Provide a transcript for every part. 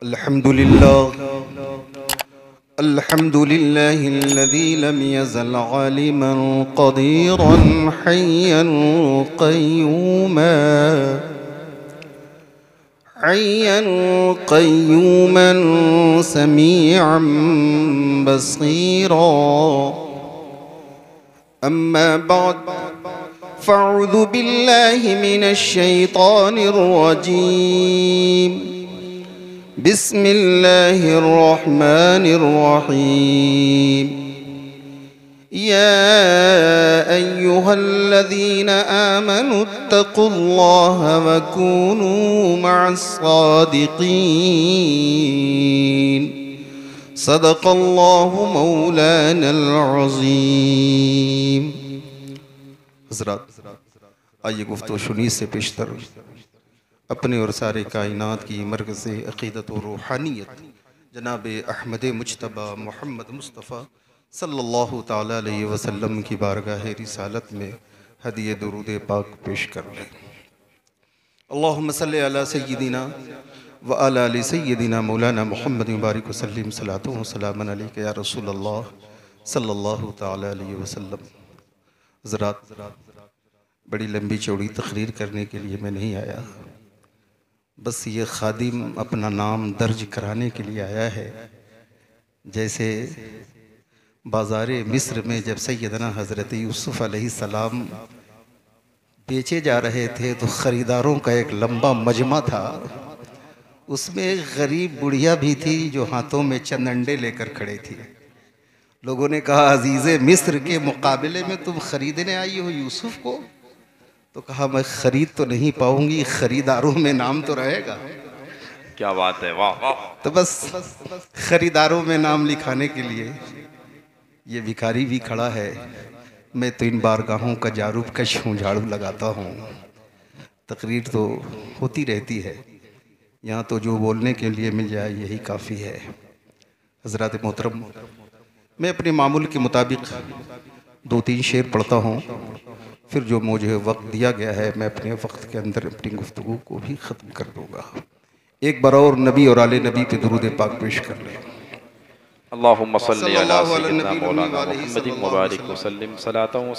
अल्हम्दुलिल्लाहिल्लज़ी lump यज़ल आलिमन क़दीरन हय्यन क़य्यूमन समीअन Basira. अम्मा बाद फ़अऊज़ु बिल्लाहि मिनश शैतानिर रजीम। बिस्मिल्लाहिर्रहमानिर्रहीम। या अय्युहल्लज़ीना आमनुत्तक़ुल्लाह वकूनू मअस्सादिक़ीन। सदक़ल्लाहु मौलानल अज़ीम। हज़रात, आइए गुफ्तगू शुनी से पेशतर अपने और सारे कायनात की मरकज़ अक़ीदत और रूहानियत जनाब अहमद मुज्तबा मोहम्मद मुस्तफ़ा सल्लल्लाहु ताला अलैहि वसल्लम की बारगाह रिसालत में हदिये दुरूद पाक पेश कर लें। अल्लाहुम्मा सल्लि अला सय्यिदिना व अला आलि सय्यिदिना मौलाना मुहम्मद बारिक वसल्लिम सलातो व सलामन अलैका या रसूल अल्लाह सल्लल्लाहु ताला अलैहि वसल्लम। हज़रात, बड़ी लंबी चौड़ी तकरीर करने के लिए मैं नहीं आया, बस ये खादिम अपना नाम दर्ज कराने के लिए आया है। जैसे बाज़ारे मिस्र में जब सैयदना हज़रत यूसुफ़ अलैहिस्सलाम बेचे जा रहे थे तो ख़रीदारों का एक लंबा मजमा था। उसमें एक गरीब बुढ़िया भी थी जो हाथों में चंद अंडे लेकर खड़े थी। लोगों ने कहा, अजीज़े मिस्र के मुकाबले में तुम ख़रीदने आई हो यूसुफ़ को? तो कहा, मैं ख़रीद तो नहीं पाऊंगी, ख़रीदारों में नाम तो रहेगा। क्या बात है, वाह वाह। तो बस ख़रीदारों में नाम लिखाने के लिए ये भिखारी भी खड़ा है। मैं तो इन बारगाहों का जारूब कश हूँ, झाड़ू लगाता हूँ। तकरीर तो होती रहती है, यहाँ तो जो बोलने के लिए मिल जाए यही काफ़ी है। हज़रात मोहतरम, मैं अपने मामूल के मुताबिक 2-3 शेर पढ़ता हूँ, फिर जो मुझे वक्त दिया गया है मैं अपने वक्त के अंदर अपनी गुफ्तगू को भी ख़त्म कर दूँगा। एक बार और नबी और आले नबी पे दुरूद पाक पेश कर लें। अल्लाहुम्मा सल्लि अला सय्यिदिना मौलाना मुहम्मदिन व बारिक वसल्लिम सलातो व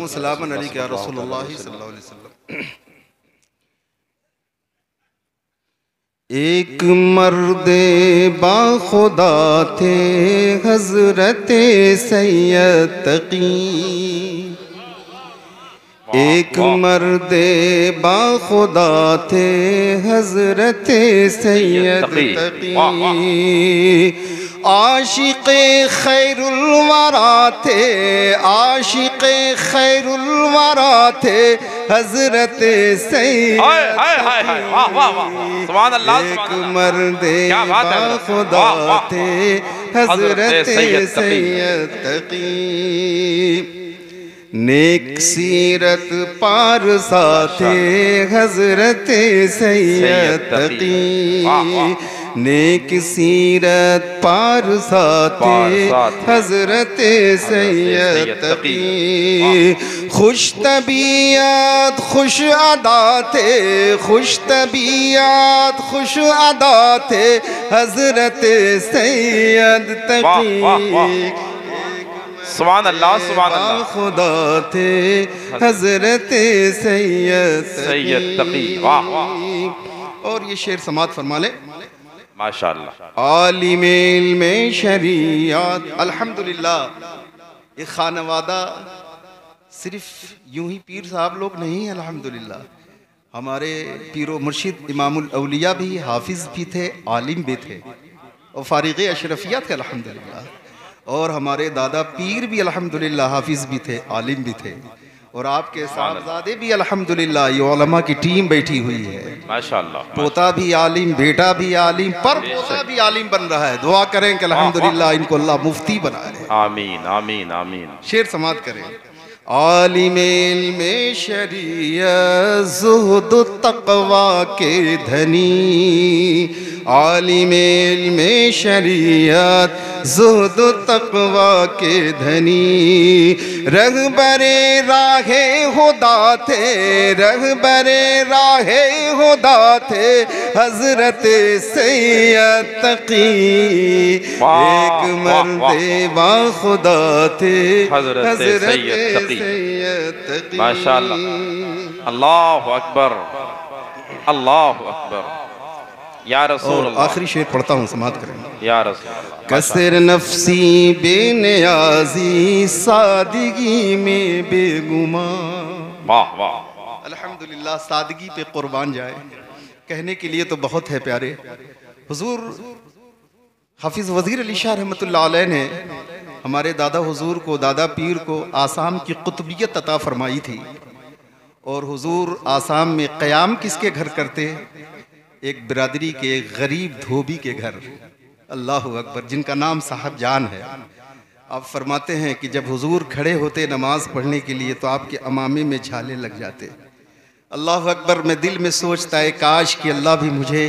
सलामन अलैका या रसूलल्लाह सल्लल्लाहु अलैहि वसल्लम। एक मर्दे बाखुदा थे हज़रते सैयद तकी। एक मर्दे बाखुदा थे हज़रते सैयद तकी। आशिक़े खैरुल वरा थे, आशिक़े खैरुल वरा थे हज़रते सैयद तकी। एक मर्दे बाखुदा थे हज़रते सैयद तकी। नेक सीरत पारसा थे हज़रते सैयद तकी। नेक सीरत पारसा थे हज़रते सैयद तकी। खुश तबीयत खुश अदा थे, खुश तबीयत खुश अदा थे हज़रते सैयद तकी। सुभान अल्लाह, सुभान अल्लाह। खुदा थे हज़रते सैयद तकी। वाह वाह। और ये शेर समात फरमा ले, माशाअल्लाह। आलिम इल्म शरीयत। अल्हम्दुलिल्लाह, ये खानवादा सिर्फ यूं ही पीर साहब लोग नहीं, अल्हम्दुलिल्लाह हमारे पीरो मुर्शिद इमामुल औलिया भी हाफिज़ भी थे, आलिम भी थे और फारिग़ अशरफिया थे अल्हम्दुलिल्लाह। और हमारे दादा पीर भी अल्हम्दुलिल्लाह हाफिज़ भी थे, आलिम भी थे। और आपके साहबजादे भी अल्हम्दुलिल्लाह, ये उलमा की टीम बैठी हुई है माशाअल्लाह। पोता भी आलिम, बेटा भी आलिम, पर पोता भी आलिम बन रहा है। दुआ करें कि अल्हम्दुलिल्लाह इनको अल्लाह मुफ्ती बनाए। आमीन आमीन आमीन। शेर समात करें। आलिम इल्म शरीयत ज़ुहद तक़वा के धनी। आलिम इल्म शरीयत ज़ुहद तक़वा के धनी, रहबरे राहे खुदा थे, रहबरे राहे खुदा थे हज़रत सैयद तकी, एक मर्दे बा खुदा थे हज़रत सैयद तकी। माशाअल्लाह, अल्लाहु अकबर, अल्लाहु अकबर। या रसूल अल्लाह। आखिरी शेर पढ़ता हूँ, समाप्त करेंगे। या रसूल कसर नफसी बेनियाजी सादगी में बेगुमा। वाह वाह, अल्हम्दुलिल्लाह, सादगी पे कुर्बान जाए। कहने के लिए तो बहुत है प्यारे। हुजूर हाफिज वजीर अली शाह रहमतुल्लाह अलैह ने हमारे दादा हुजूर को, दादा पीर को आसाम की कुतुबियत अता फरमाई थी। और हुजूर आसाम में क़याम किसके घर करते? एक बिरादरी के एक गरीब धोबी के घर। अल्लाह अकबर, जिनका नाम साहब जान है। आप फरमाते हैं कि जब हुजूर खड़े होते नमाज पढ़ने के लिए तो आपके अमामे में झाले लग जाते। अल्लाह अकबर, मैं दिल में सोचता है काश कि अल्लाह भी मुझे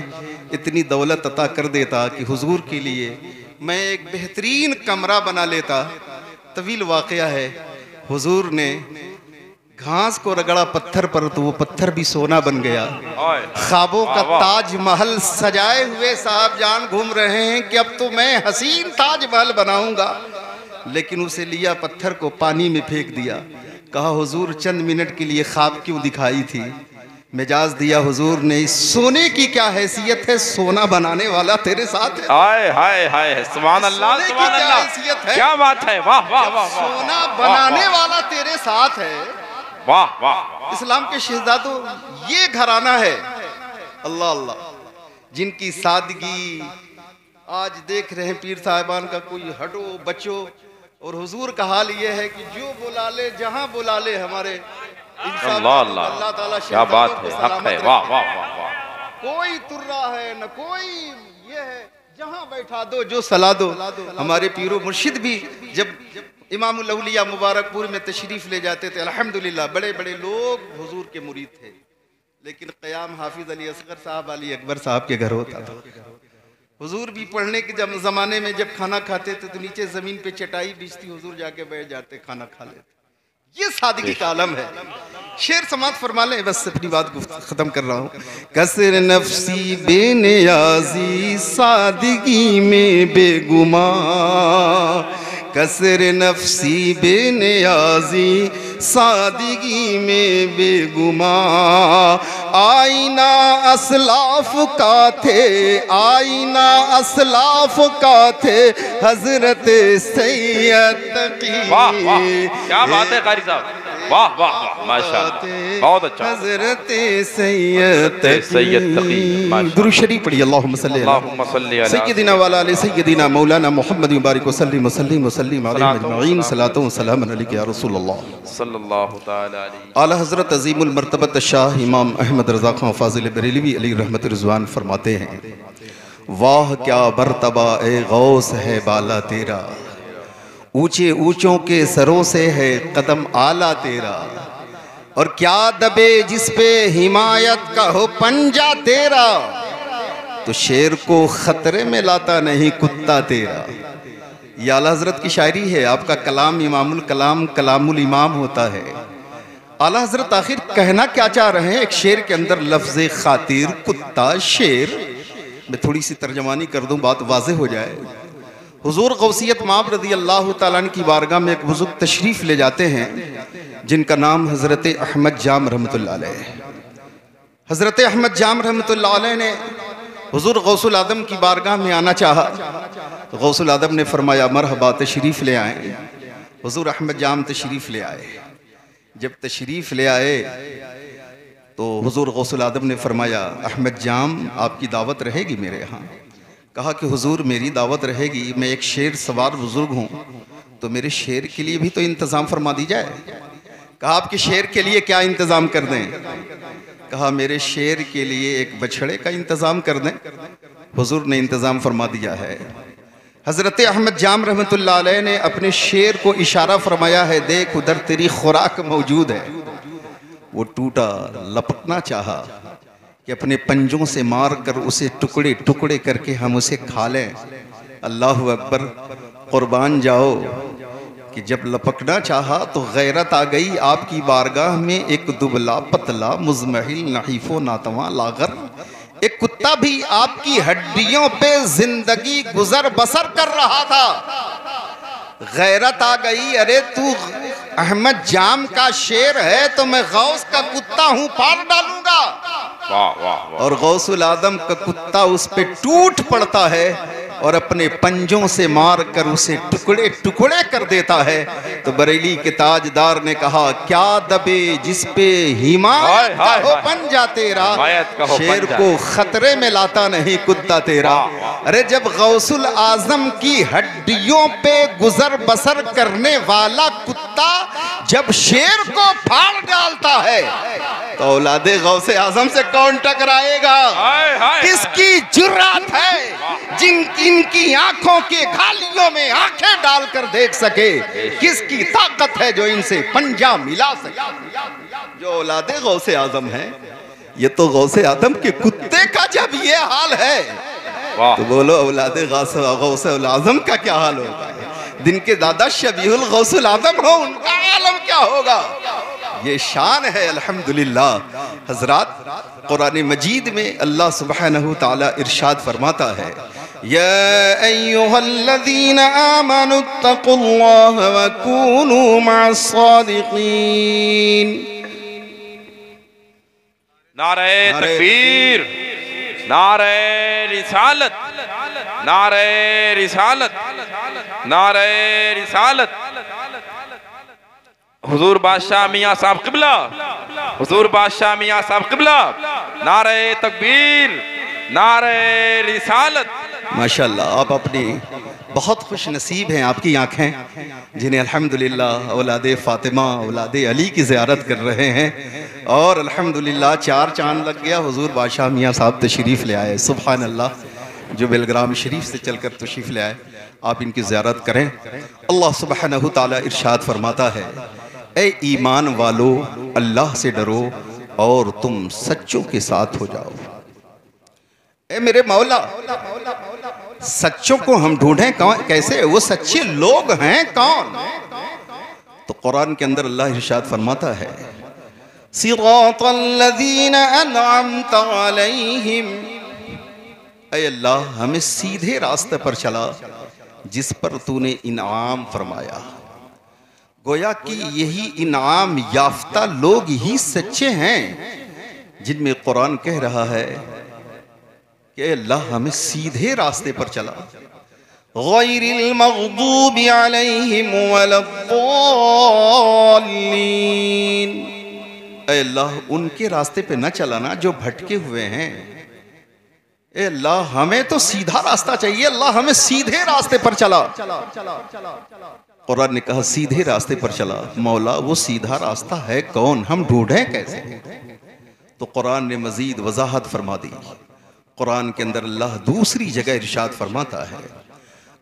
इतनी दौलत अता कर देता कि हुजूर के लिए मैं एक बेहतरीन कमरा बना लेता। तवील वाक़या है, हुजूर ने घास को रगड़ा पत्थर पर तो वो पत्थर भी सोना बन गया। ख्वाबों का ताजमहल सजाए हुए साहब जान घूम रहे हैं कि अब तो मैं हसीन ताजमहल बनाऊंगा, लेकिन उसे लिया पत्थर को पानी में फेंक दिया। कहा हुजूर चंद मिनट के लिए ख्वाब क्यों दिखाई थी? मिजाज दिया हुजूर ने, इस सोने की क्या हैसियत है, सोना बनाने वाला तेरे साथ है। हाय हाय हाय, सुभान अल्लाह, सुभान अल्लाह, क्या बात है, वाह वाह वाह। सोना बनाने वाला तेरे साथ है, वाह वाह। इस्लाम के शहजादों, ये घराना है अल्लाह अल्लाह, जिनकी सादगी आज देख रहे हैं पीर साहिबान का कोई हटो बच्चो। और हुजूर का हाल ये है कि जो बुला ले, जहां बुला ले, हमारे अल्लाह अल्लाह ताला, क्या बात है, हक है, वाह वाह वाह। कोई तुर्रा है न कोई ये है, जहां बैठा दो जो सला दो। हमारे पीरो मुर्शिद भी जब इमामुल औलिया मुबारकपुर में तशरीफ ले जाते थे, अल्हम्दुलिल्लाह बड़े बड़े लोग हुजूर के मुरीद थे, लेकिन क़याम हाफिज अली असगर साहब, अली अकबर साहब के घर होता था। हुजूर भी पढ़ने के ज़माने में जब खाना खाते थे तो नीचे ज़मीन पे चटाई बिछती, हुजूर जाके बैठ जाते, खाना खा लेते। ये सादगी का आलम है। शेर समात फरमा लें, बस अपनी बात ख़त्म कर रहा हूँ। कसर नफसी बेनियाजी सादगी में बेगुमा, कसर नफसी बेनियाजी सादगी में बेगुमा। आईना असलाफ का थे, आईना असलाफ का थे हजरत सैयद तकी। वाह वाह, क्या बात है कारी साहब, वाह वाह वाह, माशाअल्लाह, बहुत अच्छा। हजरत सैयद तकी, दुरूद शरीफ पढ़िए। अल्लाहुम्मा सल्ली अला सय्यदिना व अला सय्यदिना मौलाना मुहम्मद मुबारक वसल्लिम वसल्लिम वसल्लिम अलैहि अजमईन। सलातो व सलाम अलैका या रसूल अल्लाह सल्लल्लाहु तआला अलैहि। आला हज़रत अज़ीमुल मर्तबत शाह इमाम अहमद रज़ा खां फ़ाज़िल बरेलवी अली रहमत रिज़वान फरमाते हैं, वाह क्या मर्तबा ए गौस है बाला तेरा, ऊंचे ऊंचों के सरों से है कदम आला तेरा। और क्या दबे जिस पे हिमायत का हो पंजा तेरा, तो शेर को खतरे में लाता नहीं कुत्ता तेरा। ये आला हज़रत की शायरी है। आपका कलाम इमामुल कलाम कलामुल इमाम होता है। आला हज़रत आखिर कहना क्या चाह रहे हैं? एक शेर के अंदर लफ्ज़ खातिर, कुत्ता, शेर, मैं थोड़ी सी तर्जमानी कर दूं, बात वाज़ेह हो जाए। हुजूर गौसियत माब रज़ी अल्लाह तआला अन्हु की बारगाह में एक बुज़ुर्ग तशरीफ़ ले जाते हैं जिनका नाम हज़रत अहमद जाम रहमतुल्लाह अलैह। हज़रत अहमद जाम रहमतुल्लाह अलैह ने हुजूर गौसुल आदम की बारगाह में आना चाहा तो गौसुल आदम ने फरमाया मरहबा, तशरीफ़ ले आए। हुजूर अहमद जाम तशरीफ़ ले आए। जब तशरीफ़ ले आए तो हुजूर गौसुल आदम ने फरमाया अहमद जाम आपकी दावत रहेगी मेरे यहाँ। कहा कि हुजूर मेरी दावत रहेगी, मैं एक शेर सवार बुजुर्ग हूँ, तो मेरे शेर के लिए भी तो इंतज़ाम फरमा दी जाए। कहा आपके शेर के लिए क्या इंतज़ाम कर दें? कहा मेरे शेर के लिए एक बछड़े का इंतज़ाम कर दें। हुजूर ने इंतज़ाम फरमा दिया है। हज़रत अहमद जाम रहमतुल्लाह अलैह ने अपने शेर को इशारा फरमाया है, देख उधर तेरी खुराक मौजूद है। वो टूटा, लपकना चाहा कि अपने पंजों से मार कर उसे टुकड़े टुकड़े करके हम उसे खा लें। अल्लाहु अकबर। कुर्बान जाओ कि जब लपकना चाहा तो गैरत आ गई आपकी बारगाह में। एक दुबला पतला मुजमहिल नहीफो नातवा लागर, एक कुत्ता भी आपकी हड्डियों पे जिंदगी गुजर बसर कर रहा था। गैरत आ गई, अरे तू अहमद जाम का शेर है तो मैं गौस का कुत्ता हूं, पार डालूंगा। वाह वाह वाह। और गौसुल आदम का कुत्ता उस पे टूट पड़ता है और अपने पंजों से मार कर उसे टुकड़े टुकड़े कर देता है। तो बरेली के ताजदार ने कहा, क्या दबे जिस पे हिमायत का हो पंजा तेरा, शेर को खतरे में लाता नहीं कुत्ता तेरा। अरे जब गौसुल आजम की हड्डियों पे गुजर बसर करने वाला कुत्ता जब शेर को फाड़ डालता है तो औलादे गौसे आजम से कौन टकराएगा? किसकी जुर्रत है जिनकी आंखों के खालियों में आंखें डालकर देख सके? किसकी ताकत है जो इनसे पंजा मिला सके? जो औलादे गौसे आजम है, ये तो गौसे आजम के कुत्ते का जब ये हाल है तो बोलो औलादे गौसे आजम का क्या हाल होगा? जिनके दादा शबीहुल गौसुल आजम हो उनका आलम क्या होगा? ये शान है अल्हम्दुलिल्लाह। हजरात, कुरान मजीद में अल्लाह सुब्हानहु तआला इरशाद फरमाता है, या अय्युहल्लज़ीना आमनुत्तकुल्लाह व कूनू मअस्सादिकीन। नारे तकबीर, नारे रिसालत, नारे रिसालत, नारे रिसालत। हुजूर बादशाह मियाँ साहब क़िबला, हुजूर बादशाह मियाँ साहब क़िबला। नारे तकबीर, नारे रिसालत। माशाल्लाह, आप अपनी बहुत खुश नसीब हैं, आपकी आँखें जिन्हें अल्हम्दुलिल्लाह औलादे फ़ातिमा औलादे अली की ज़ियारत कर रहे हैं। और अल्हम्दुलिल्लाह 4 चांद लग गया। हुजूर बादशाह मियाँ साहब तशरीफ़ ले आए, सुभान अल्लाह, जो बेलग्राम शरीफ से चलकर तशरीफ़ ले आए। आप इनकी ज़ियारत करें। अल्लाह सुब्हानहु तआला इरशाद फरमाता है, ए ईमान वालो, अल्लाह से डरो और तुम सच्चों के साथ हो जाओ। ए मेरे मौला, सच्चों को हम ढूंढें कौन, कैसे? वो सच्चे लोग हैं कौन? तो कुरान के अंदर अल्लाह इरशाद फरमाता है, सिरातल्लज़ीना अनअमता अलैहिम। ऐ अल्लाह, हमें सीधे रास्ते पर चला जिस पर तूने इनाम फरमाया। गोया कि यही इनाम याफ्ता लोग ही सच्चे हैं जिनमें कुरान कह रहा है कि अल्लाह हमें सीधे रास्ते पर चला। गैरिल मग़दूबि अलैहिम वलद्दाल्लीन। ऐ अल्लाह, उनके रास्ते पे न चलाना जो भटके हुए हैं। ए अल्लाह, हमें तो सीधा रास्ता चाहिए, अल्लाह हमें सीधे रास्ते पर चला। कुरान ने कहा सीधे रास्ते पर चला। मौला, वो सीधा रास्ता है कौन, हम ढूंढें कैसे? तो कुरान ने मजीद वजाहत फरमा दी। कुरान के अंदर अल्लाह दूसरी जगह इरशाद फरमाता है,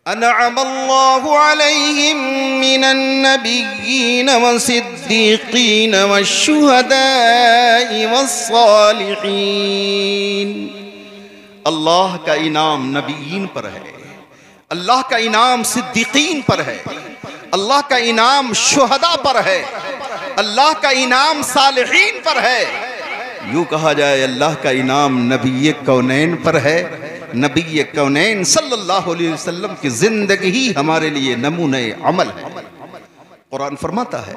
अनअमल्लाहु अलैहिम मिनन नबिय्यीन वसिद्दीक़ीन वश्शुहदाई वस्सालिहीन। अल्लाह का इनाम नबीयीन पर है, अल्लाह का इनाम सिद्दीकीन पर है, अल्लाह का इनाम शुहदा पर है, अल्लाह का इनाम सालिहीन पर है। यूं कहा जाए अल्लाह का इनाम नबी कौनैन पर है। नबी कौनैन सल्लल्लाहु अलैहि वसल्लम की जिंदगी ही हमारे लिए नमूने अमल है। कुरान फरमाता है,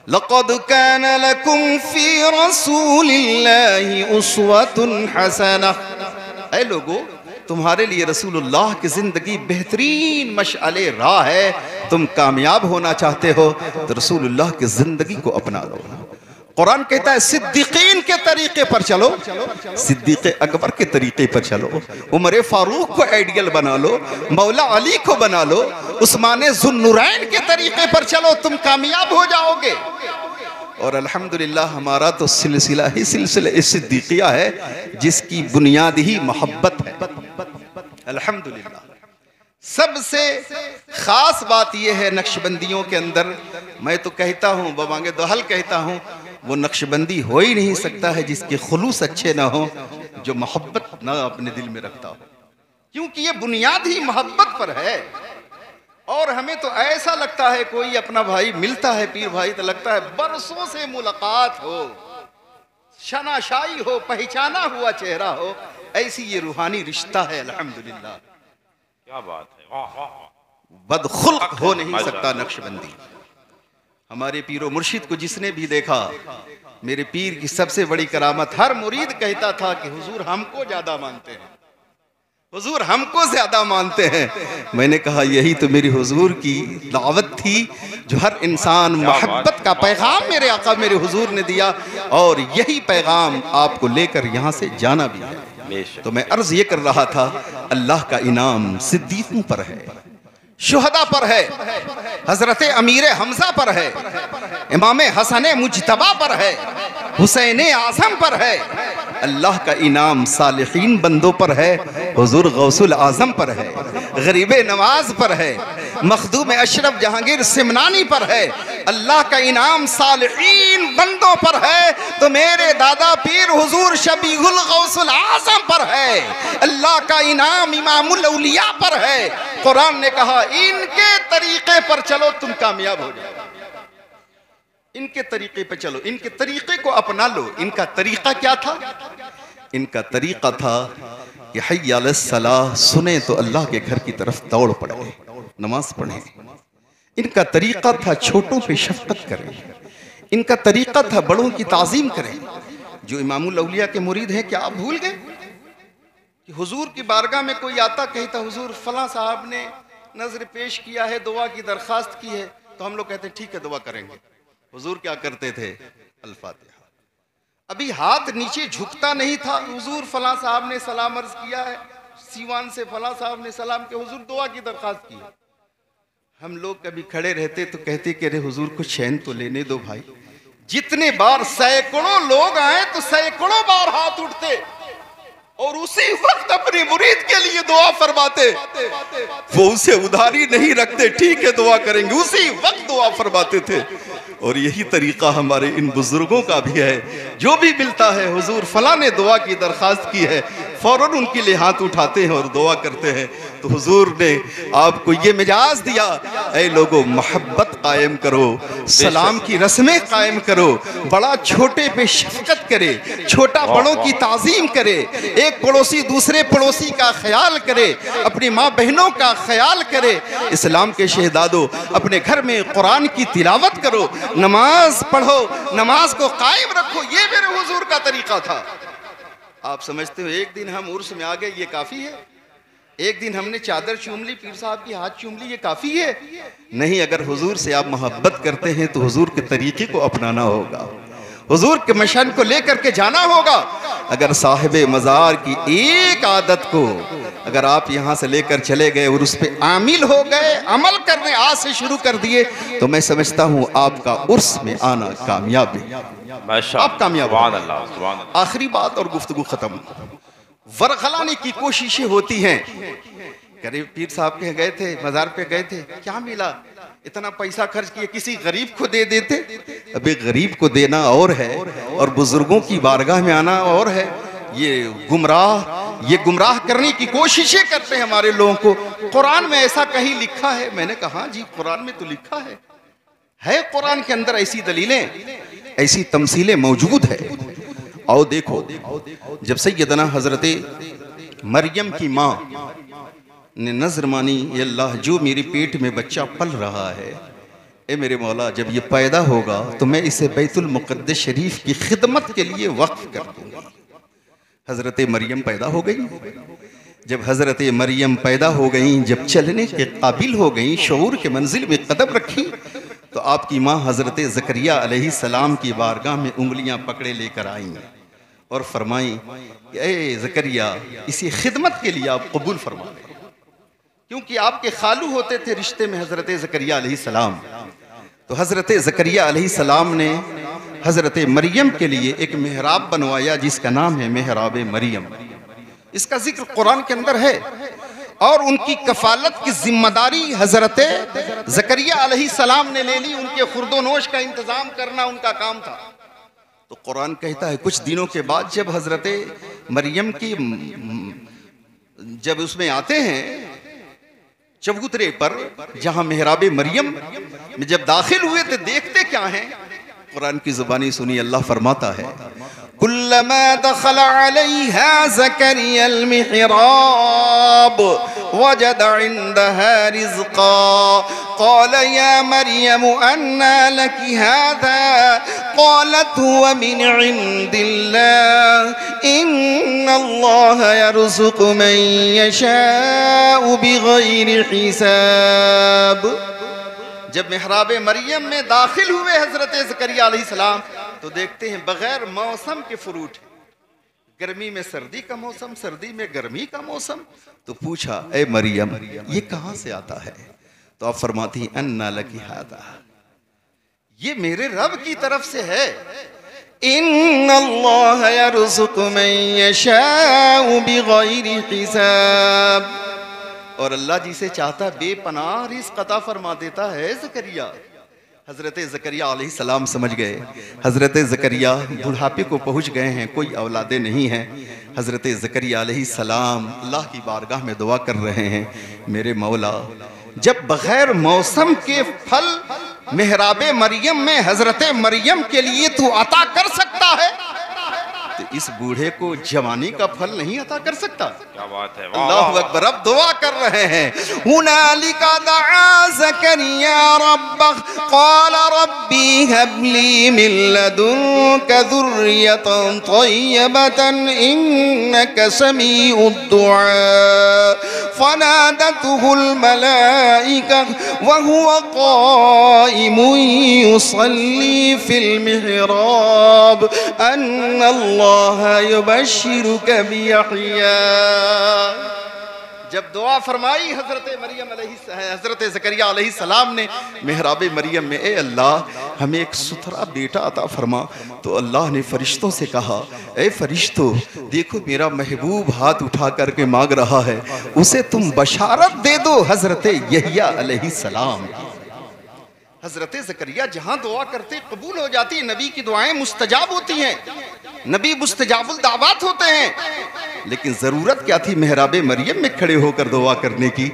लक़द कान लकुम फी रसूलिल्लाहि उस्वतुन हसनह। ऐ लोगो, तुम्हारे लिए रसूलुल्लाह की जिंदगी बेहतरीन मशअले राह है। तुम कामयाब होना चाहते हो तो रसूलुल्लाह की जिंदगी को अपना लो। कुरान कहता है सिद्दीकीन के तरीके पर चलो, सिद्दीक़ अकबर के तरीके पर चलो, उमर फारूक को आइडियल बना लो, मौला अली को बना लो, उस्मान ज़ुन्नुरैन के तरीके पर चलो, तुम कामयाब हो जाओगे। और अल्हम्दुलिल्लाह हमारा तो सिलसिला ही सिलसिला सिद्दीकिया है जिसकी बुनियाद ही मोहब्बत है। अल्हम्दुलिल्लाह सबसे खास बात यह है नक्शबंदियों के अंदर, मैं तो कहता हूँ बबांगे दोहल कहता हूँ, वो नक्शबंदी हो ही नहीं सकता है जिसके खुलूस अच्छे ना हो, जो मोहब्बत ना अपने दिल में रखता हो, क्योंकि ये बुनियाद ही मोहब्बत पर है। और हमें तो ऐसा लगता है कोई अपना भाई मिलता है पीर भाई तो लगता है बरसों से मुलाकात हो, शनाशाई हो, पहचाना हुआ चेहरा हो। ऐसी ये रूहानी रिश्ता है अल्हम्दुलिल्लाह। क्या बात है, वाह वाह। बदखुल्क हो नहीं सकता नक्शबंदी। हमारे पीरो मुर्शिद को जिसने भी देखा, मेरे पीर की सबसे बड़ी करामत, हर मुरीद कहता था कि हुजूर हमको ज्यादा मानते हैं, हुजूर हमको ज्यादा मानते हैं। मैंने कहा यही तो मेरी हुजूर की दावत थी, जो हर इंसान मोहब्बत का पैगाम मेरे आका मेरे हुजूर ने दिया, और यही पैगाम आपको लेकर यहाँ से जाना भी है। तो मैं अर्ज ये कर रहा था, अल्लाह का इनाम सिद्दीकों पर है, शुहदा पर है, हजरत अमीर हमजा पर है, इमाम हसन मुजतबा पर है, हुसैन आजम पर है। अल्लाह का इनाम सालिहीन बंदों पर है, हुजूर गौसुल आजम पर है, गरीब नवाज पर है, मखदूम अशरफ जहांगीर सिमनानी पर है। अल्लाह का इनाम सालिहीन बंदों पर है तो मेरे दादा पीर हुजूर शबीहुल गौसुल आजम पर है। अल्लाह का इनाम इमामुल औलिया पर है। कुरान ने कहा इनके तरीके पर चलो तुम कामयाब हो जाओ, इनके तरीके पे चलो, इनके तरीके को अपना लो। इनका तरीका क्या था? इनका तरीका था कि हय्या अलस सलाह सुने तो अल्लाह के घर की तरफ दौड़ पड़े, नमाज पढ़े। इनका तरीका था छोटों पे शफकत करें। इनका तरीका था बड़ों की ताजीम करें। जो इमामुल औलिया के मुरीद हैं, क्या आप भूल गए कि हुजूर की बारगाह में कोई आता कहता हुजूर फला साहब ने नजर पेश किया है, दुआ की दरखास्त की है, तो हम लोग कहते ठीक है दुआ करेंगे। हुजूर क्या करते थे? अल-फातिहा। अभी हाथ नीचे झुकता नहीं था, हुजूर फला साहब ने सलाम अर्ज किया है, सीवान से फला साहब ने सलाम किया, हुजूर दुआ की दरखास्त की है। हम लोग कभी खड़े रहते तो कहते कि अरे हुजूर को चैन तो लेने दो भाई। जितने बार सैकड़ों लोग आए तो सैकड़ों बार हाथ उठते और उसी वक्त अपने मुरीद के लिए दुआ फरमाते। वो उसे उधारी नहीं रखते, ठीक है दुआ करेंगे, उसी वक्त दुआ फरमाते थे। और यही तरीका हमारे इन बुजुर्गों का भी है। जो भी मिलता है हुजूर फला ने दुआ की दरखास्त की है, फौरन उनके लिए हाथ उठाते हैं और दुआ करते हैं। तो हुजूर ने आपको ये मिजाज दिया, ऐ लोगों मोहब्बत कायम करो, सलाम की रस्में कायम करो, बड़ा छोटे पे शफकत करे, छोटा बड़ों की ताजीम करे, एक पड़ोसी दूसरे पड़ोसी का ख्याल करे, अपनी माँ बहनों का ख्याल करे। इस्लाम के शहदादों अपने घर में कुरान की तिलावत करो, नमाज पढ़ो, नमाज को कायम रखो। ये मेरे हुजूर का तरीका था। आप समझते हो एक दिन हम उर्स में आ गए ये काफी है? एक दिन हमने चादर चूम ली, पीर साहब की हाथ चूम ली, ये काफी है? नहीं, अगर हुजूर से आप मोहब्बत करते हैं तो हुजूर के तरीके को अपनाना होगा, हुजूर के मिशन को लेकर के जाना होगा। अगर साहिबे मज़ार की एक आदत को अगर आप यहाँ से लेकर चले गए और उस पर आमिल हो गए, अमल करने आज से शुरू कर दिए, तो मैं समझता हूँ आपका उर्स में आना कामयाब है, आप कामयाब। आखिरी बात और गुफ्तगू खत्म। वरगलाने की कोशिशें होती हैं। करीब पीर साहब के गए थे, मज़ार पे गए थे, क्या मिला? इतना पैसा खर्च किए, किसी गरीब को दे देते। अभी गरीब को देना और है और बुजुर्गों की बारगाह में आना और है। ये गुमराह करने की कोशिशें करते हैं हमारे लोगों को। कुरान में ऐसा कहीं लिखा है? मैंने कहा जी कुरान में तो लिखा है कुरान के अंदर ऐसी दलीलें, ऐसी तमसीलें मौजूद है। आओ देखो, जब सैयदना हजरत मरियम की माँ ने नजर मानी, ये अल्लाह जो मेरे पेट में बच्चा पल रहा है, ए मेरे मौला जब ये पैदा होगा तो मैं इसे बैतुल मुक़द्दस शरीफ की खिदमत के लिए वक्फ कर दूंगा। हजरत मरियम पैदा हो गई। जब हजरत मरियम पैदा हो गई, जब चलने के काबिल हो गई, शऊर के मंजिल में कदम रखी, तो आपकी माँ हजरत ज़करिया अलैहिस्सलाम की बारगाह में उंगलियां पकड़े लेकर आई और फरमाई, ए ज़करिया इसी खिदमत के लिए आप कबूल फरमा लें। क्योंकि आपके खालू होते थे रिश्ते में हजरत ज़करिया अलैहिस्सलाम। तो हजरत ज़करिया अलैहिस्सलाम ने हजरत मरियम के लिए एक मेहराब बनवाया जिसका नाम है मेहराब मरियम। इसका जिक्र कुरान के अंदर है। और उनकी कफालत की जिम्मेदारी हजरत ज़करिया अलैहिस्सलाम ने ले ली। उनके खुर्दोनोश का इंतजाम करना उनका काम था। तो कुरान कहता है कुछ दिनों के बाद जब हजरत मरियम की जब उसमें आते हैं चबूतरे पर जहां मेहराब मरियम में जब दाखिल हुए तो देखते क्या हैं, कुरान की जुबानी सुनी, अल्लाह फरमाता है कुल्लमा दखल अलैहा ज़करियल मिहराब वजद इंदहा रिज़्क़ा क़ाल या मरियम अन्ना लकी हाज़ा क़ालत हुवा मिन इंदिल्लाह इन्नल्लाह यरज़ुक़ु मन यशाअ बिग़ैरि हिसाब। जब मेहराब मरियम में दाखिल हुए हजरत ज़करिया अलैहिस्सलाम तो देखते हैं बगैर मौसम के फ्रूट, गर्मी में सर्दी का मौसम, सर्दी में गर्मी का मौसम। तो पूछा ए मरियम ये कहां से आता है? तो आप फरमाती अन्ना लकी हादा, ये मेरे रब की तरफ से है। इन्नल्लाह यरज़ुक़ु मन यशाअ बिग़ैरि हिसाब, और अल्लाह जिसे चाहता बेपनाह रिज़्क़ अता फरमा देता है। ज़करिया, हज़रत ज़करिया अलैहिस्सलाम समझ गए, हज़रत ज़करिया बुढ़ापे को पहुँच गए हैं, कोई औलादे नहीं हैं। हज़रत ज़करिया अलैहिस्सलाम अल्लाह की बारगाह में दुआ कर रहे हैं, मेरे मौला जब बग़ैर मौसम के फल मेहराब मरियम में हज़रत मरियम के लिए तू अता कर सकता है तो इस बूढ़े को जवानी का फल नहीं अता कर सकता। क्या बात है, अल्लाहु अकबर। अब दुआ कर रहे हैं, हुनालिका दआ ज़करिया रब्बह क़ाल रब्बी हबली मिन लदुनका ज़ुर्रियतन तय्यबतन इन्नका समीउद दुआ फनादतहुल मलाइका व हुवा क़ाइमुन युसल्ली फिल मिहराब अन्नल्लाह युबश्शिरुका बियहया। जब दुआ फरमाई हजरत ज़करिया अलैहिस्सलाम ने मेहराब मरियम में, ए अल्लाह हमें एक सुथरा बेटा अता फरमा, तो अल्लाह ने फरिश्तों से कहा, ए फरिश्तों देखो मेरा महबूब हाथ उठा करके मांग रहा है, उसे तुम बशारत दे दो हजरत यहया अलैहिस्सलाम। हजरत ज़करिया जहां दुआ करते कबूल हो जाती, नबी की दुआएं मुस्तजाब होती हैं, नबी मुस्तजाबुल दावत होते हैं। लेकिन जरूरत क्या थी मेहराब मरियम में खड़े होकर दुआ करने की?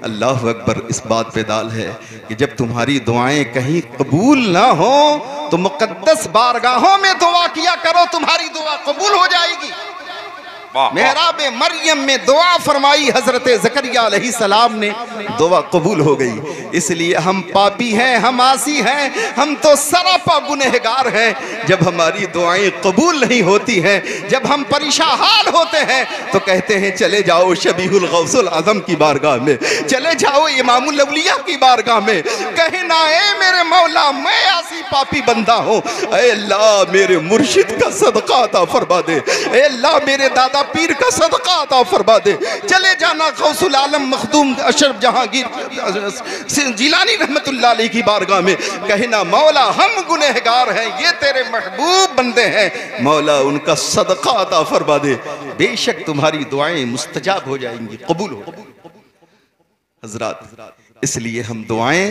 अल्लाह अकबर। इस बात पे दाल है कि जब तुम्हारी दुआएं कहीं कबूल ना हो तो मुकद्दस बारगाहों में दुआ किया करो, तुम्हारी दुआ कबूल हो जाएगी। मेहराब मरियम में दुआ फरमाई हजरत ज़करिया अलैहिस्सलाम ने, दुआ कबूल हो गई। इसलिए हम पापी हैं, हम आसी हैं, हम तो सरापा गुनहगार हैं। जब हमारी दुआएं कबूल नहीं होती हैं, जब हम परेशान हाल होते हैं तो कहते हैं चले जाओ शबीहुल गौसुल आज़म की बारगाह में, चले जाओ इमामुल अव्लिया की बारगाह में, कहे ना ए मेरे मौला मैं आसी पापी बंदा हूँ, ए अल्लाह मेरे मुर्शिद का सदका अता फरमा दे, ए अल्लाह मेरे दादा पीर का सदका अता फरमा दे। चले जाना गौसुल आलम मखदूम अशरफ जहांगीर जिलानी रहमतुल्लाह अलैह की बारगाह में, कहना मौला हम गुनहगार हैं, ये तेरे महबूब बंदे हैं, मौला उनका सदका अता फरमा दे, बेशक तुम्हारी दुआएं मुस्तजाब हो जाएंगी, कबूल हो। हजरात, इसलिए हम दुआएं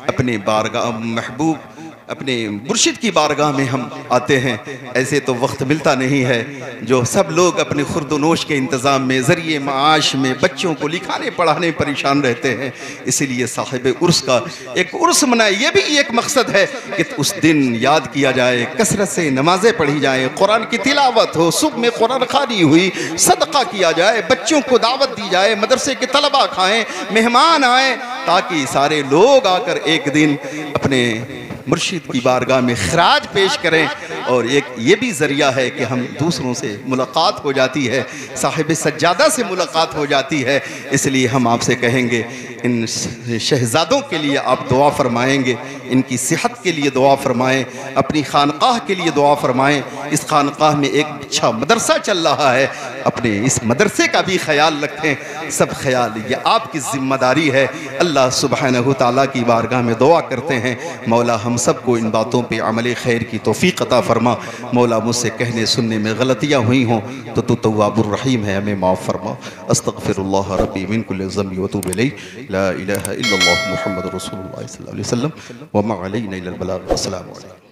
अपने बारगाह महबूब अपने मुर्शिद की बारगाह में हम आते हैं। ऐसे तो वक्त मिलता नहीं है, जो सब लोग अपने खुर्दनोश के इंतज़ाम में ज़रिए माश में बच्चों को लिखाने पढ़ाने परेशान रहते हैं। इसीलिए साहिब उर्स का एक उर्स मनाए, ये भी एक मकसद है कि उस दिन याद किया जाए, कसरत से नमाज़ें पढ़ी जाएँ, कुरान की तिलावत हो, सुबह में कुरान खानी हुई, सदका किया जाए, बच्चों को दावत दी जाए, मदरसे के तलबा खाएँ, मेहमान आएँ, ताकि सारे लोग आकर एक दिन अपने मुर्शिद की बारगाह में खराज पेश करें। और एक ये भी ज़रिया है कि हम दूसरों से मुलाकात हो जाती है, साहिब सज्जादा से मुलाकात हो जाती है। इसलिए हम आपसे कहेंगे इन शहजादों के लिए आप दुआ फरमाएंगे, इनकी सेहत के लिए दुआ फरमाएं, अपनी खानकाह के लिए दुआ फरमाएं। इस खानकाह में एक अच्छा मदरसा चल रहा है, अपने इस मदरसे का भी ख्याल रखें। सब ख्याल ये आपकी ज़िम्मेदारी है। अल्लाह सुब्हानहू तआला की बारगाह में दुआ करते हैं, मौला हम सबको इन बातों पे अमल खैर की तौफीक अता फरमा। मौला मुझसे कहने सुनने में गलतियाँ हुई हों तो तू तव्वाबुर रहीम है, हमें माफ़ फरमा। अस्तग़फिरुल्लाह रब्बी मिन कुल्लि ज़ंबि व अतूबु इलैह। ला इलाहा इल्लल्लाह मुहम्मदुर रसूलुल्लाह सल्लल्लाहु अलैहि वसल्लम व मा अलैना इल्लल बलाग। अस्सलामु अलैकुम।